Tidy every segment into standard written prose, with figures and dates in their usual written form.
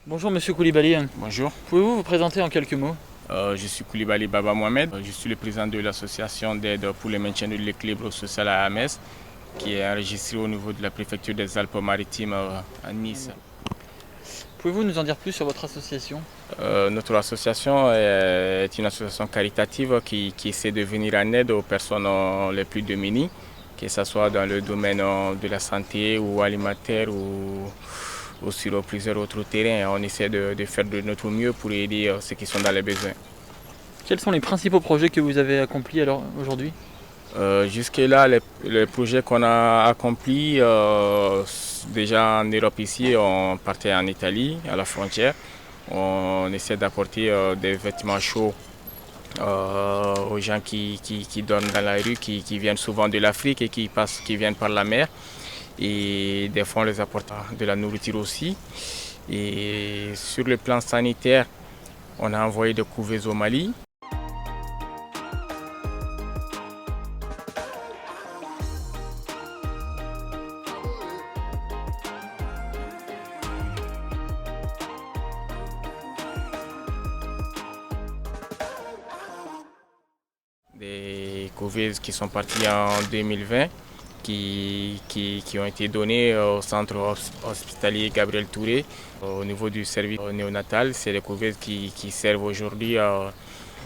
Bonjour Monsieur Koulibaly, Bonjour, pouvez-vous vous présenter en quelques mots? je suis Koulibaly Baba Mohamed. Je suis le président de l'association d'aide pour le maintien de l'équilibre social à Amès, qui est enregistrée au niveau de la préfecture des Alpes-Maritimes à Nice. Pouvez-vous nous en dire plus sur votre association? Notre association est une association caritative qui essaie de venir en aide aux personnes les plus démunies, que ce soit dans le domaine de la santé ou alimentaire ou sur plusieurs autres terrains. On essaie de faire de notre mieux pour aider ceux qui sont dans les besoins. Quels sont les principaux projets que vous avez accomplis alors aujourd'hui? Jusque-là, les projets qu'on a accomplis, déjà en Europe ici, on partait en Italie, à la frontière. On essaie d'apporter des vêtements chauds aux gens qui dorment dans la rue, qui viennent souvent de l'Afrique et qui viennent par la mer. Et des fois, on les apporte de la nourriture aussi. Et sur le plan sanitaire, on a envoyé des couveuses au Mali. Des couveuses qui sont parties en 2020, qui ont été données au centre hospitalier Gabriel Touré au niveau du service néonatal. C'est des couveuses qui servent aujourd'hui à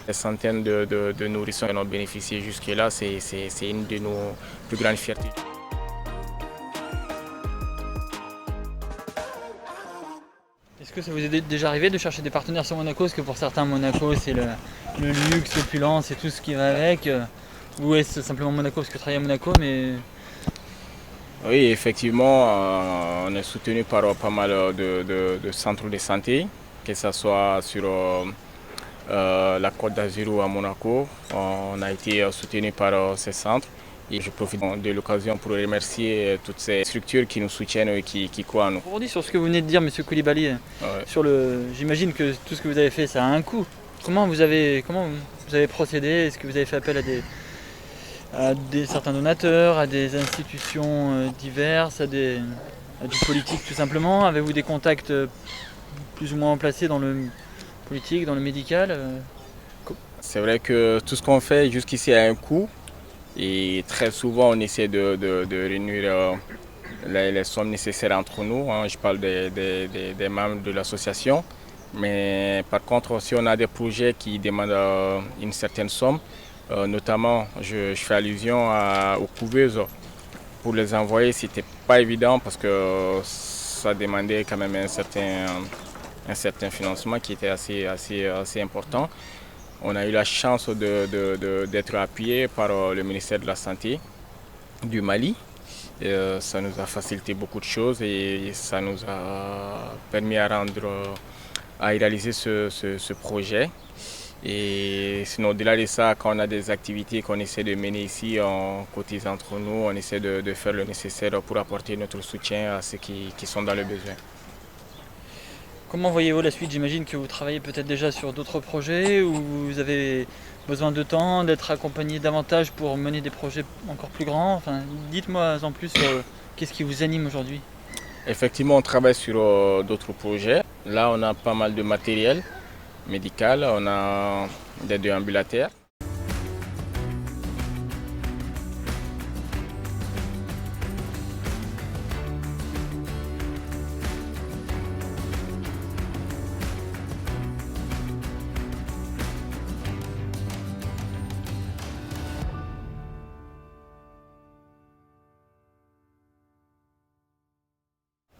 des centaines de nourrissons qui en ont bénéficié jusque-là. C'est une de nos plus grandes fiertés. Est-ce que ça vous est déjà arrivé de chercher des partenaires sur Monaco? Parce que pour certains, Monaco c'est le luxe, l'opulence et tout ce qui va avec. Ou est-ce simplement Monaco parce que travaillez à Monaco, mais Oui, effectivement, on est soutenu par pas mal de centres de santé, que ce soit sur la Côte d'Azur ou à Monaco. On a été soutenu par ces centres. Et je profite de l'occasion pour remercier toutes ces structures qui nous soutiennent et qui croient en nous. je rebondis sur ce que vous venez de dire, Monsieur Koulibaly. Ouais. J'imagine que tout ce que vous avez fait, ça a un coût. Comment vous avez procédé? Est-ce que vous avez fait appel à certains donateurs, à des institutions diverses, à du politique tout simplement? Avez-vous des contacts plus ou moins placés dans le politique, dans le médical? C'est vrai que tout ce qu'on fait jusqu'ici a un coût et très souvent on essaie de réunir les sommes nécessaires entre nous, hein. Je parle des membres de l'association. Mais par contre, si on a des projets qui demandent une certaine somme, notamment je fais allusion aux couveuses, pour les envoyer, c'était pas évident parce que ça demandait quand même un certain financement qui était assez important. On a eu la chance d'être appuyé par le ministère de la Santé du Mali. Ça nous a facilité beaucoup de choses et ça nous a permis à réaliser ce projet. Et sinon, au-delà de ça, quand on a des activités qu'on essaie de mener ici, on cotise entre nous, on essaie de faire le nécessaire pour apporter notre soutien à ceux qui sont dans le besoin. Comment voyez-vous la suite? J'imagine que vous travaillez peut-être déjà sur d'autres projets ou vous avez besoin de temps, d'être accompagné davantage pour mener des projets encore plus grands. Enfin, dites-moi en plus sur qu'est-ce qui vous anime aujourd'hui. Effectivement, on travaille sur d'autres projets. Là, on a pas mal de matériel médical, on a des déambulateurs.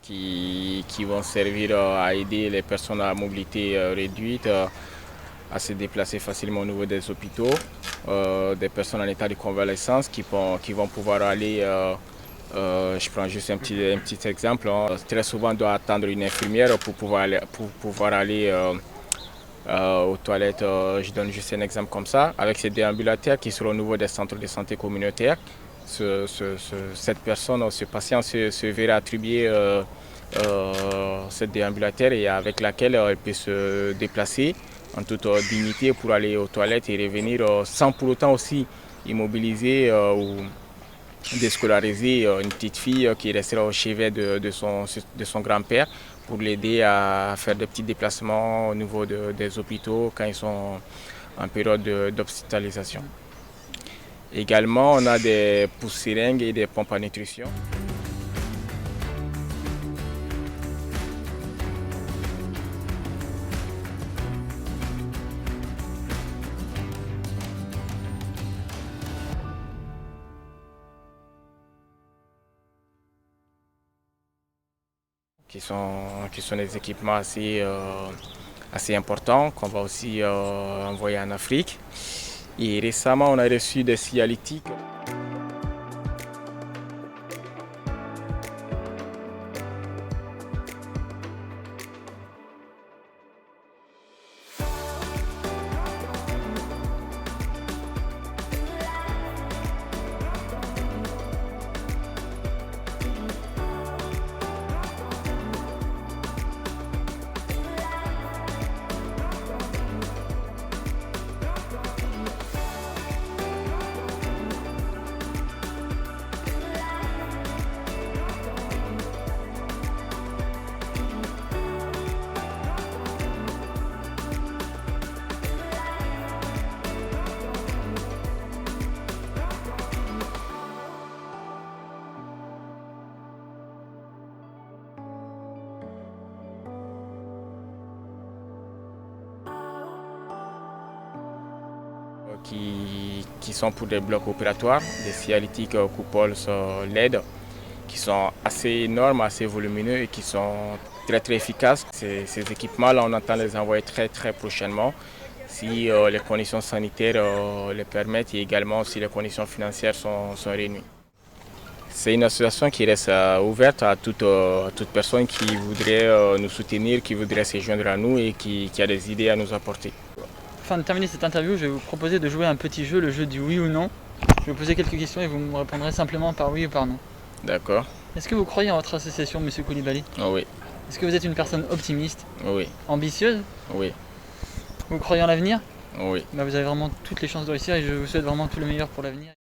Qui vont servir à aider les personnes à mobilité réduite à se déplacer facilement au niveau des hôpitaux, des personnes en état de convalescence qui vont pouvoir aller, je prends juste un petit exemple, hein. Très souvent on doit attendre une infirmière pour pouvoir aller aux toilettes. Je donne juste un exemple comme ça, avec ces déambulateurs qui seront au niveau des centres de santé communautaires. Cette personne, ce patient se verra attribuer cette déambulateur et avec laquelle elle peut se déplacer en toute dignité pour aller aux toilettes et revenir sans pour autant aussi immobiliser ou déscolariser une petite fille qui restera au chevet de son grand-père pour l'aider à faire des petits déplacements au niveau des hôpitaux quand ils sont en période d'hospitalisation. Également, on a des pousse-seringues et des pompes à nutrition. Qui sont des équipements assez importants qu'on va aussi envoyer en Afrique. Et récemment, on a reçu des Cialytiques. Qui sont pour des blocs opératoires, des Cialytiques coupoles LED, qui sont assez énormes, assez volumineux et qui sont très efficaces. Ces équipements-là, on entend les envoyer très prochainement si les conditions sanitaires les permettent et également si les conditions financières sont réunies. C'est une association qui reste ouverte à toute personne qui voudrait nous soutenir, qui voudrait se joindre à nous et qui a des idées à nous apporter. Afin de terminer cette interview, je vais vous proposer de jouer à un petit jeu, le jeu du oui ou non. Je vais vous poser quelques questions et vous me répondrez simplement par oui ou par non. D'accord. Est-ce que vous croyez en votre association, Monsieur Koulibaly? Oui. Est-ce que vous êtes une personne optimiste? Oui. Ambitieuse? Oui. Vous croyez en l'avenir? Oui. Vous avez vraiment toutes les chances de réussir et je vous souhaite vraiment tout le meilleur pour l'avenir.